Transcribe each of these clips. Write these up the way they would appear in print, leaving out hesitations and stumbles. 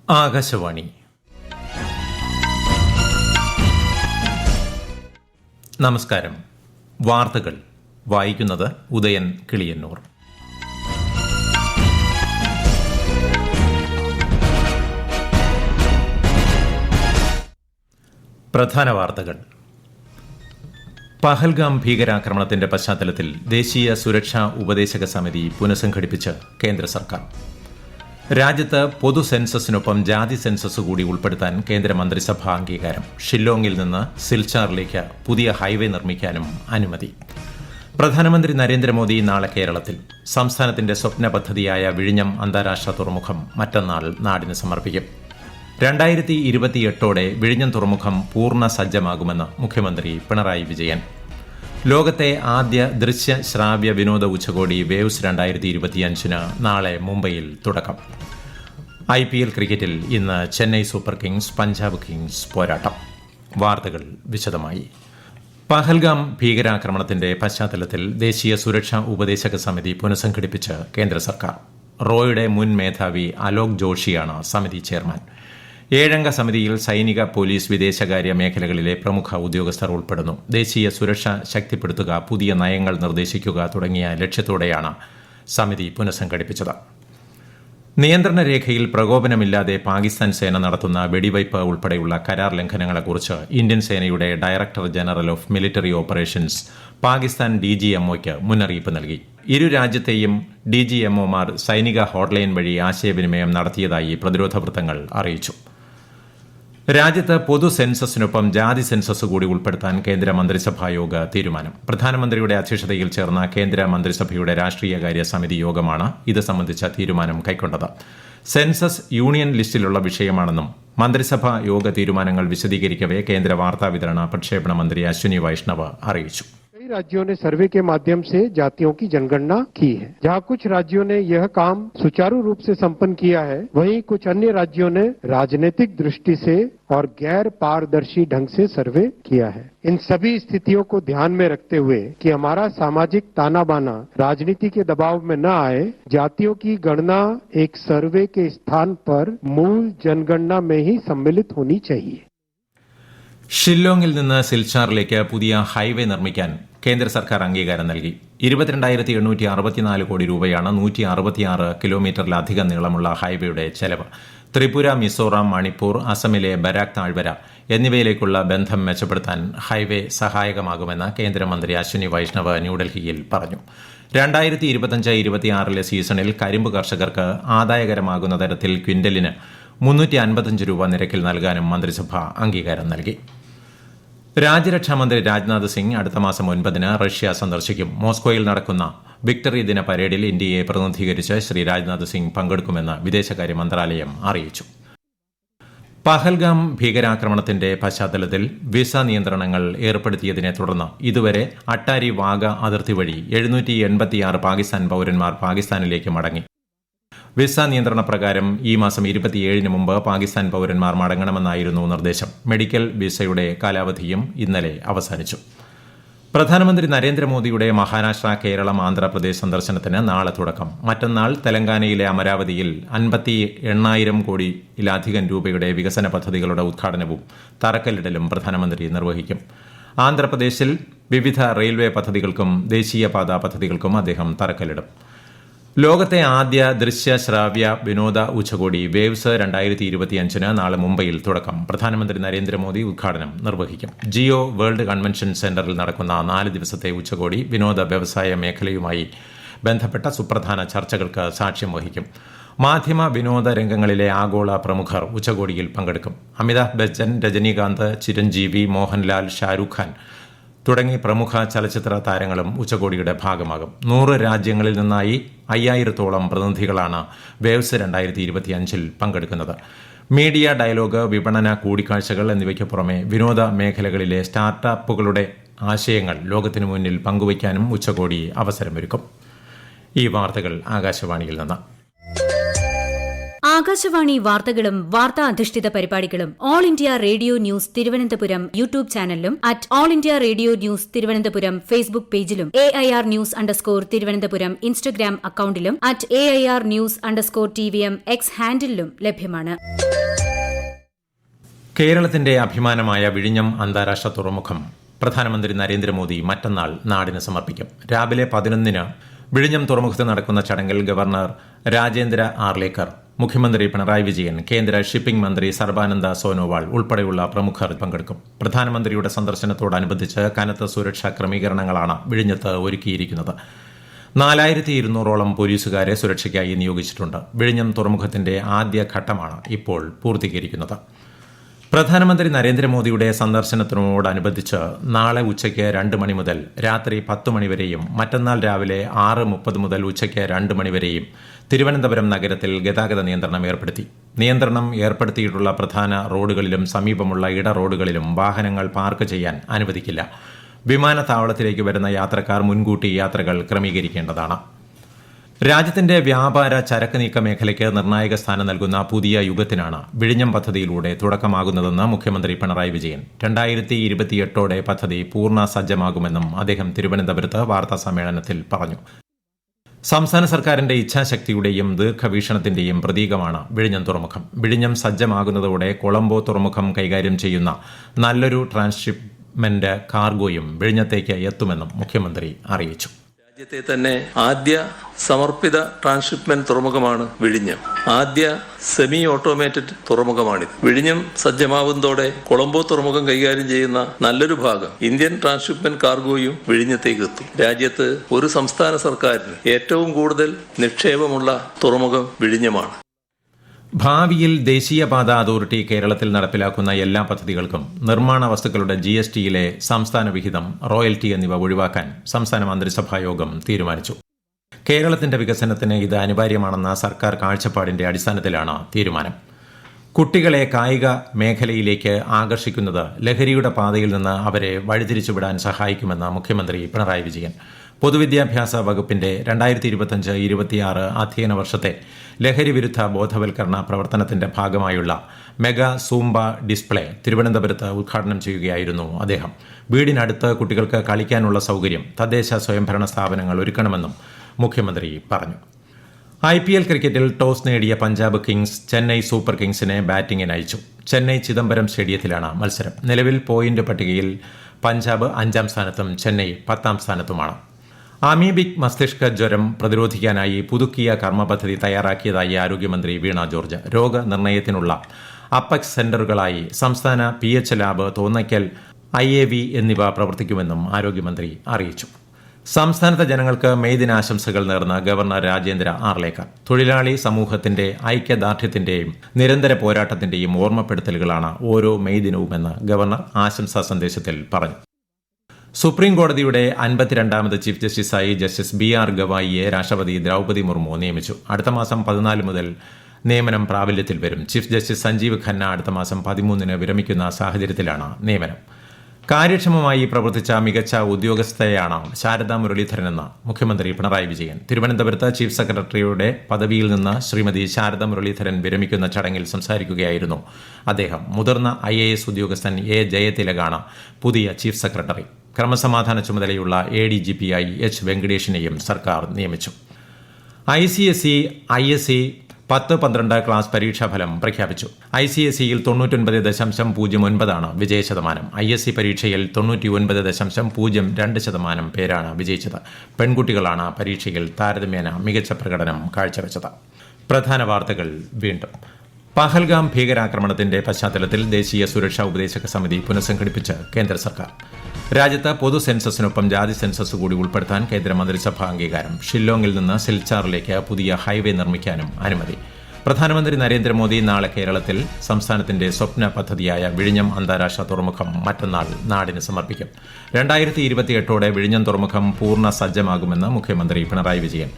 ആകാശവാണി. നമസ്കാരം. വാർത്തകൾ വായിക്കുന്നത് ഉദയൻ കിളിയന്നൂർ. പ്രധാന വാർത്തകൾ. പഹൽഗാം ഭീകരാക്രമണത്തിന്റെ പശ്ചാത്തലത്തിൽ ദേശീയ സുരക്ഷാ ഉപദേശക സമിതി പുനഃസംഘടിപ്പിച്ച് കേന്ദ്ര സർക്കാർ. രാജ്യത്ത് പൊതു സെൻസസിനൊപ്പം ജാതി സെൻസസ് കൂടി ഉൾപ്പെടുത്താൻ കേന്ദ്രമന്ത്രിസഭാ അംഗീകാരം. ഷില്ലോങ്ങിൽ നിന്ന് സിൽച്ചാറിലേക്ക് പുതിയ ഹൈവേ നിർമ്മിക്കാനും അനുമതി. പ്രധാനമന്ത്രി നരേന്ദ്രമോദി നാളെ കേരളത്തിൽ. സംസ്ഥാനത്തിന്റെ സ്വപ്ന പദ്ധതിയായ വിഴിഞ്ഞം അന്താരാഷ്ട്ര തുറമുഖം മറ്റന്നാൾ നാടിന് സമർപ്പിക്കും. 2028ഓടെ വിഴിഞ്ഞം തുറമുഖം പൂർണ്ണ സജ്ജമാകുമെന്ന് മുഖ്യമന്ത്രി പിണറായി വിജയൻ. ലോകത്തെ ആദ്യ ദൃശ്യ ശ്രാവ്യ വിനോദ ഉച്ചകോടി വേവ്സ് 2025 നാളെ മുംബൈയിൽ തുടക്കം. IPL ക്രിക്കറ്റിൽ ഇന്ന് Chennai super Kings Punjab Kings പോരാട്ടം. വാർത്തകൾ വിശദമായി. പഹൽഗാം ഭീകരാക്രമണത്തിന്റെ പശ്ചാത്തലത്തിൽ ദേശീയ സുരക്ഷാ ഉപദേശക സമിതി പുനഃസംഘടിപ്പിച്ച് കേന്ദ്ര സർക്കാർ. റോയുടെ മുൻ മേധാവി അലോക് ജോഷിയാണ് സമിതി ചെയർമാൻ. 7-അംഗ സമിതിയിൽ സൈനിക, പോലീസ്, വിദേശകാര്യ മേഖലകളിലെ പ്രമുഖ ഉദ്യോഗസ്ഥർ ഉൾപ്പെടുന്നു. ദേശീയ സുരക്ഷ ശക്തിപ്പെടുത്തുക, പുതിയ നയങ്ങൾ നിർദ്ദേശിക്കുക തുടങ്ങിയ ലക്ഷ്യത്തോടെയാണ് സമിതി പുനഃസംഘടിപ്പിച്ചത്. നിയന്ത്രണ രേഖയിൽ പ്രകോപനമില്ലാതെ പാകിസ്ഥാൻ സേന നടത്തുന്ന വെടിവയ്പ് ഉൾപ്പെടെയുള്ള കരാർ ലംഘനങ്ങളെക്കുറിച്ച് ഇന്ത്യൻ സേനയുടെ director general of military operations Pakistan DGMOയ്ക്ക് മുന്നറിയിപ്പ് നൽകി. ഇരു രാജ്യത്തെയും DGMOമാർ സൈനിക ഹോട്ട്ലൈൻ വഴി ആശയവിനിമയം നടത്തിയതായി പ്രതിരോധ വൃത്തങ്ങൾ അറിയിച്ചു. രാജ്യത്ത് പൊതു സെൻസസിനൊപ്പം ജാതി സെൻസസ് കൂടി ഉൾപ്പെടുത്താൻ കേന്ദ്ര മന്ത്രിസഭായോഗ തീരുമാനം. പ്രധാനമന്ത്രിയുടെ അധ്യക്ഷതയിൽ ചേർന്ന കേന്ദ്ര മന്ത്രിസഭയുടെ രാഷ്ട്രീയകാര്യ സമിതി യോഗമാണ് ഇത് സംബന്ധിച്ച തീരുമാനം കൈക്കൊണ്ടത്. സെൻസസ് യൂണിയൻ ലിസ്റ്റിലുള്ള വിഷയമാണെന്നും മന്ത്രിസഭാ യോഗ തീരുമാനങ്ങൾ വിശദീകരിക്കവെ കേന്ദ്ര വാർത്താവിതരണ പ്രക്ഷേപണ മന്ത്രി അശ്വിനി വൈഷ്ണവ് അറിയിച്ചു. कई राज्यों ने सर्वे के माध्यम से जातियों की जनगणना की है. जहां कुछ राज्यों ने यह काम सुचारू रूप से संपन्न किया है, वहीं कुछ अन्य राज्यों ने राजनीतिक दृष्टि से और गैर पारदर्शी ढंग से सर्वे किया है. इन सभी स्थितियों को ध्यान में रखते हुए कि हमारा सामाजिक ताना बाना राजनीति के दबाव में न आए, जातियों की गणना एक सर्वे के स्थान पर मूल जनगणना में ही सम्मिलित होनी चाहिए. ഷില്ലോങ്ങിൽ നിന്ന് സിൽച്ചാറിലേക്ക് പുതിയ ഹൈവേ നിർമ്മിക്കാൻ കേന്ദ്ര സർക്കാർ അംഗീകാരം നൽകി. 22,864 കോടി രൂപയാണ് 166 കിലോമീറ്ററിലധികം നീളമുള്ള ഹൈവേയുടെ ചെലവ്. ത്രിപുര, മിസോറാം, മണിപ്പൂർ, അസമിലെ ബരാക് താഴ്വര എന്നിവയിലേക്കുള്ള ബന്ധം മെച്ചപ്പെടുത്താൻ ഹൈവേ സഹായകമാകുമെന്ന് കേന്ദ്രമന്ത്രി അശ്വിനി വൈഷ്ണവ് ന്യൂഡൽഹിയിൽ പറഞ്ഞു. 2025-26 സീസണിൽ കരിമ്പ് കർഷകർക്ക് ആദായകരമാകുന്ന തരത്തിൽ ക്വിന്റലിന് 355 രൂപ നിരക്കിൽ നൽകാനും മന്ത്രിസഭ അംഗീകാരം നൽകി. രാജ്യരക്ഷാമന്ത്രി രാജ്നാഥ് സിംഗ് അടുത്ത മാസം 9 റഷ്യ സന്ദർശിക്കും. മോസ്കോയിൽ നടക്കുന്ന വിക്ടറി ദിന പരേഡിൽ ഇന്ത്യയെ പ്രതിനിധീകരിച്ച് ശ്രീ രാജ്നാഥ് സിംഗ് പങ്കെടുക്കുമെന്ന് വിദേശകാര്യ മന്ത്രാലയം അറിയിച്ചു. പഹൽഗാം ഭീകരാക്രമണത്തിന്റെ പശ്ചാത്തലത്തിൽ വിസ നിയന്ത്രണങ്ങൾ ഏർപ്പെടുത്തിയതിനെ തുടർന്ന് ഇതുവരെ അട്ടാരി വാഗ അതിർത്തി വഴി 786 പാകിസ്ഥാൻ പൌരന്മാർ പാകിസ്ഥാനിലേക്ക് മടങ്ങി. വിസ നിയന്ത്രണ പ്രകാരം ഈ മാസം 27 മുമ്പ് പാകിസ്ഥാൻ പൌരന്മാർ മടങ്ങണമെന്നായിരുന്നു നിർദ്ദേശം. മെഡിക്കൽ വിസയുടെ കാലാവധിയും ഇന്നലെ അവസാനിച്ചു. പ്രധാനമന്ത്രി നരേന്ദ്രമോദിയുടെ മഹാരാഷ്ട്ര, കേരളം, ആന്ധ്രാപ്രദേശ് സന്ദർശനത്തിന് നാളെ തുടക്കം. മറ്റന്നാൾ തെലങ്കാനയിലെ അമരാവതിയിൽ 58,000 കോടിയിലധികം രൂപയുടെ വികസന പദ്ധതികളുടെ ഉദ്ഘാടനവും തറക്കല്ലിടലും പ്രധാനമന്ത്രി നിർവഹിക്കും. ആന്ധ്രാപ്രദേശിൽ വിവിധ റെയിൽവേ പദ്ധതികൾക്കും ദേശീയപാത പദ്ധതികൾക്കും അദ്ദേഹം തറക്കല്ലിടും. ലോകത്തെ ആദ്യ ദൃശ്യ ശ്രാവ്യ വിനോദ ഉച്ചകോടി വേവ്സ് 2025 നാളെ മുംബൈയിൽ തുടക്കം. പ്രധാനമന്ത്രി നരേന്ദ്രമോദി ഉദ്ഘാടനം നിർവഹിക്കും. ജിയോ വേൾഡ് കൺവെൻഷൻ സെന്ററിൽ നടക്കുന്ന 4 ദിവസത്തെ ഉച്ചകോടി വിനോദ വ്യവസായ മേഖലയുമായി ബന്ധപ്പെട്ട സുപ്രധാന ചർച്ചകൾക്ക് സാക്ഷ്യം വഹിക്കും. മാധ്യമ വിനോദ രംഗങ്ങളിലെ ആഗോള പ്രമുഖർ ഉച്ചകോടിയിൽ പങ്കെടുക്കും. അമിതാഭ് ബച്ചൻ, രജനീകാന്ത്, ചിരഞ്ജീവി, മോഹൻലാൽ, ഷാരൂഖ് ഖാൻ തുടങ്ങി പ്രമുഖ ചലച്ചിത്ര താരങ്ങളും ഉച്ചകോടിയുടെ ഭാഗമാകും. 100 രാജ്യങ്ങളിൽ നിന്നായി 5000-ഓളം പ്രതിനിധികളാണ് വേവ്സ് 2025 പങ്കെടുക്കുന്നത്. മീഡിയ ഡയലോഗ്, വിപണന കൂടിക്കാഴ്ചകൾ എന്നിവയ്ക്ക് പുറമെ വിനോദ മേഖലകളിലെ സ്റ്റാർട്ടപ്പുകളുടെ ആശയങ്ങൾ ലോകത്തിനു മുന്നിൽ പങ്കുവയ്ക്കാനും ഉച്ചകോടി അവസരമൊരുക്കും. ഈ വാർത്തകൾ ആകാശവാണിയിൽ നിന്ന്. ആകാശവാണി വാർത്തകളും വാർത്താ അധിഷ്ഠിത പരിപാടികളും all India radio news Thiruvananthapuram YouTube ചാനലിലും at all India radio news Thiruvananthapuram Facebook പേജിലും AIR ന്യൂസ് _തിരുവനന്തപുരം ഇൻസ്റ്റഗ്രാം അക്കൌണ്ടിലും at AIR news _TVM X ഹാൻഡിലും ലഭ്യമാണ്. കേരളത്തിന്റെ അഭിമാനമായ വിഴിഞ്ഞം അന്താരാഷ്ട്ര തുറമുഖം പ്രധാനമന്ത്രി നരേന്ദ്രമോദി മറ്റന്നാൾ നാടിന് സമർപ്പിക്കും. രാവിലെ 11-ന് വിഴിഞ്ഞം തുറമുഖത്ത് നടക്കുന്ന ചടങ്ങിൽ ഗവർണർ രാജേന്ദ്ര ആർലേക്കർ, മുഖ്യമന്ത്രി പിണറായി വിജയൻ, കേന്ദ്ര ഷിപ്പിംഗ് മന്ത്രി സർബാനന്ദ സോനോവാൾ ഉൾപ്പെടെയുള്ള പ്രമുഖർ പങ്കെടുക്കും. പ്രധാനമന്ത്രിയുടെ സന്ദർശനത്തോടനുബന്ധിച്ച് കനത്ത സുരക്ഷാ ക്രമീകരണങ്ങളാണ് വിഴിഞ്ഞത്ത് ഒരുക്കിയിരിക്കുന്നത്. 4200ഓളം പോലീസുകാരെ സുരക്ഷയ്ക്കായി നിയോഗിച്ചിട്ടുണ്ട്. വിഴിഞ്ഞം തുറമുഖത്തിന്റെ ആദ്യഘട്ടമാണ് ഇപ്പോൾ പൂർത്തീകരിക്കുന്നത്. പ്രധാനമന്ത്രി നരേന്ദ്രമോദിയുടെ സന്ദർശനത്തിനോടനുബന്ധിച്ച് നാളെ ഉച്ചയ്ക്ക് 2 മണി മുതൽ രാത്രി 10 മണി വരെയും മറ്റന്നാൾ രാവിലെ 6:30 മുതൽ ഉച്ചയ്ക്ക് 2 മണി വരെയും തിരുവനന്തപുരം നഗരത്തിൽ ഗതാഗത നിയന്ത്രണം ഏർപ്പെടുത്തി. നിയന്ത്രണം ഏർപ്പെടുത്തിയിട്ടുള്ള പ്രധാന റോഡുകളിലും സമീപമുള്ള ഇട റോഡുകളിലും വാഹനങ്ങൾ പാർക്ക് ചെയ്യാൻ അനുവദിക്കില്ല. വിമാനത്താവളത്തിലേക്ക് വരുന്ന യാത്രക്കാർ മുൻകൂട്ടി യാത്രകൾ ക്രമീകരിക്കേണ്ടതാണ്. രാജ്യത്തിന്റെ വ്യാപാര ചരക്ക് നീക്ക മേഖലയ്ക്ക് നിർണായക സ്ഥാനം നൽകുന്ന പുതിയ യുഗത്തിനാണ് വിഴിഞ്ഞം പദ്ധതിയിലൂടെ തുടക്കമാകുന്നതെന്ന് മുഖ്യമന്ത്രി പിണറായി വിജയൻ. 2028ഓടെ പദ്ധതി പൂർണ്ണ സജ്ജമാകുമെന്നും അദ്ദേഹം തിരുവനന്തപുരത്ത് വാർത്താസമ്മേളനത്തിൽ പറഞ്ഞു. സംസ്ഥാന സർക്കാരിന്റെ ഇച്ഛാശക്തിയുടെയും ദീർഘവീക്ഷണത്തിന്റെയും പ്രതീകമാണ് വിഴിഞ്ഞം തുറമുഖം. വിഴിഞ്ഞം സജ്ജമാകുന്നതോടെ കൊളംബോ തുറമുഖം കൈകാര്യം ചെയ്യുന്ന നല്ലൊരു ട്രാൻസ്ഷിപ്മെന്റ് കാർഗോയും വിഴിഞ്ഞത്തേക്ക് എത്തുമെന്നും മുഖ്യമന്ത്രി അറിയിച്ചു. രാജ്യത്തെ തന്നെ ആദ്യ സമർപ്പിത ട്രാൻസ്ഷിപ്മെന്റ് തുറമുഖമാണ് വിഴിഞ്ഞം. ആദ്യ സെമി ഓട്ടോമേറ്റഡ് തുറമുഖമാണിത്. വിഴിഞ്ഞം സജ്ജമാവുന്നതോടെ കൊളംബോ തുറമുഖം കൈകാര്യം ചെയ്യുന്ന നല്ലൊരു ഭാഗം ഇന്ത്യൻ ട്രാൻസ്ഷിപ്മെന്റ് കാർഗോയും വിഴിഞ്ഞത്തേക്ക് എത്തും. രാജ്യത്ത് ഒരു സംസ്ഥാന സർക്കാരിന് ഏറ്റവും കൂടുതൽ നിക്ഷേപമുള്ള തുറമുഖം വിഴിഞ്ഞമാണ്. ഭാവിയിൽ ദേശീയപാത അതോറിറ്റി കേരളത്തിൽ നടപ്പിലാക്കുന്ന എല്ലാ പദ്ധതികൾക്കും നിർമ്മാണ വസ്തുക്കളുടെ GSTയിലെ സംസ്ഥാന വിഹിതം, റോയൽറ്റി എന്നിവ ഒഴിവാക്കാൻ സംസ്ഥാന മന്ത്രിസഭാ യോഗം തീരുമാനിച്ചു. കേരളത്തിന്റെ വികസനത്തിന് ഇത് അനിവാര്യമാണെന്ന സർക്കാർ കാഴ്ചപ്പാടിന്റെ അടിസ്ഥാനത്തിലാണ് തീരുമാനം. കുട്ടികളെ കായിക മേഖലയിലേക്ക് ആകർഷിക്കുന്നത് ലഹരിയുടെ പാതയിൽ നിന്ന് അവരെ വഴിതിരിച്ചുവിടാൻ സഹായിക്കുമെന്ന് മുഖ്യമന്ത്രി പിണറായി വിജയൻ. പൊതുവിദ്യാഭ്യാസ വകുപ്പിന്റെ 2025-26 അധ്യയന വർഷത്തെ ലഹരി വിരുദ്ധ ബോധവൽക്കരണ പ്രവർത്തനത്തിന്റെ ഭാഗമായുള്ള മെഗാ സൂംബ ഡിസ്പ്ലേ തിരുവനന്തപുരത്ത് ഉദ്ഘാടനം ചെയ്യുകയായിരുന്നു അദ്ദേഹം. വീടിനടുത്ത് കുട്ടികൾക്ക് കളിക്കാനുള്ള സൌകര്യം തദ്ദേശ സ്വയംഭരണ സ്ഥാപനങ്ങൾ ഒരുക്കണമെന്നും മുഖ്യമന്ത്രി പറഞ്ഞു. IPL ക്രിക്കറ്റിൽ ടോസ് നേടിയ പഞ്ചാബ് കിങ്സ് ചെന്നൈ സൂപ്പർ കിങ്സിനെ ബാറ്റിംഗിന് അയച്ചു. ചെന്നൈ ചിദംബരം സ്റ്റേഡിയത്തിലാണ് മത്സരം. നിലവിൽ പോയിന്റ് പട്ടികയിൽ പഞ്ചാബ് 5-ാം സ്ഥാനത്തും ചെന്നൈ 10-ാം സ്ഥാനത്തുമാണ്. അമീബിക് മസ്തിഷ്ക ജ്വരം പ്രതിരോധിക്കാനായി പുതുക്കിയ കർമ്മ പദ്ധതി തയ്യാറാക്കിയതായി ആരോഗ്യമന്ത്രി വീണ ജോർജ്. രോഗനിർണയത്തിനുള്ള അപ്പെക്സ് സെന്ററുകളായി സംസ്ഥാന PH ലാബ്, തോന്നയ്ക്കൽ IAV എന്നിവ പ്രവർത്തിക്കുമെന്നും ആരോഗ്യമന്ത്രി അറിയിച്ചു. സംസ്ഥാനത്തെ ജനങ്ങൾക്ക് മെയ് ദിനാശംസകൾ നേർന്ന ഗവർണർ രാജേന്ദ്ര ആർലേക്കർ. തൊഴിലാളി സമൂഹത്തിന്റെ ഐക്യദാർഢ്യത്തിന്റെയും നിരന്തര പോരാട്ടത്തിന്റെയും ഓർമ്മപ്പെടുത്തലുകളാണ് ഓരോ മെയ് ദിനവുമെന്ന് ഗവർണർ ആശംസാ സന്ദേശത്തിൽ പറഞ്ഞു. സുപ്രീം കോടതിയുടെ 52ാമത് ചീഫ് ജസ്റ്റിസായി ജസ്റ്റിസ് BR ഗവായിയെ രാഷ്ട്രപതി ദ്രൌപദി മുർമു നിയമിച്ചു. അടുത്ത മാസം 14 മുതൽ നിയമനം പ്രാബല്യത്തിൽ വരും. ചീഫ് ജസ്റ്റിസ് സഞ്ജീവ് ഖന്ന അടുത്ത മാസം 13-ന് വിരമിക്കുന്ന സാഹചര്യത്തിലാണ് നിയമനം. കാര്യക്ഷമമായി പ്രവർത്തിച്ച മികച്ച ഉദ്യോഗസ്ഥയാണ് ശാരദാ മുരളീധരനെന്ന് മുഖ്യമന്ത്രി പിണറായി വിജയൻ. തിരുവനന്തപുരത്ത് ചീഫ് സെക്രട്ടറിയുടെ പദവിയിൽ നിന്ന് ശ്രീമതി ശാരദാ മുരളീധരൻ വിരമിക്കുന്ന ചടങ്ങിൽ സംസാരിക്കുകയായിരുന്നു അദ്ദേഹം. മുതിർന്ന IAS ഉദ്യോഗസ്ഥൻ A ജയതിലകാണ് പുതിയ ചീഫ് സെക്രട്ടറി. ക്രമസമാധാന ചുമതലയുള്ള ADGP-ആയി H വെങ്കടേഷിനെയും സർക്കാർ നിയമിച്ചു. ICSE ISE 10-12 ക്ലാസ് പരീക്ഷാഫലം പ്രഖ്യാപിച്ചു. ICSEയിൽ 99.09% വിജയശതമാനം. ISE പരീക്ഷയിൽ 99.02% പേരാണ് വിജയിച്ചത്. പെൺകുട്ടികളാണ് പരീക്ഷയിൽ താരതമ്യേന മികച്ച പ്രകടനം കാഴ്ചവെച്ചത്. പ്രധാന വാർത്തകൾ വീണ്ടും. പഹൽഗാം ഭീകരാക്രമണത്തിന്റെ പശ്ചാത്തലത്തിൽ ദേശീയ സുരക്ഷാ ഉപദേശക സമിതി പുനഃസംഘടിപ്പിച്ച് കേന്ദ്ര സർക്കാർ. രാജ്യത്ത് പൊതു സെൻസസിനൊപ്പം ജാതി സെൻസസ് കൂടി ഉൾപ്പെടുത്താൻ കേന്ദ്രമന്ത്രിസഭാ അംഗീകാരം. ഷില്ലോങ്ങിൽ നിന്ന് സിൽച്ചാറിലേക്ക് പുതിയ ഹൈവേ നിർമ്മിക്കാനും അനുമതി. പ്രധാനമന്ത്രി നരേന്ദ്രമോദി നാളെ കേരളത്തിൽ സംസ്ഥാനത്തിന്റെ സ്വപ്ന പദ്ധതിയായ വിഴിഞ്ഞം അന്താരാഷ്ട്ര തുറമുഖം മറ്റന്നാൾ നാടിന് സമർപ്പിക്കും. 2028ഓടെ വിഴിഞ്ഞം തുറമുഖം പൂർണ്ണ സജ്ജമാകുമെന്ന് മുഖ്യമന്ത്രി പിണറായി വിജയൻ.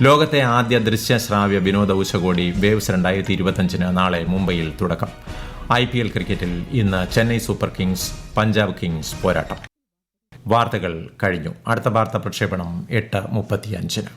ലോകത്തെ ആദ്യ ദൃശ്യശ്രാവ്യ വിനോദ ഉച്ചകോടി വേവ്സ് 2025-ന് നാളെ മുംബൈയിൽ തുടക്കം. IPL ക്രിക്കറ്റിൽ ഇന്ന് Chennai super Kings Punjab Kings പോരാട്ടം. വാർത്തകൾ കഴിഞ്ഞു. അടുത്ത വാർത്താ പ്രക്ഷേപണം 8:35-ന്.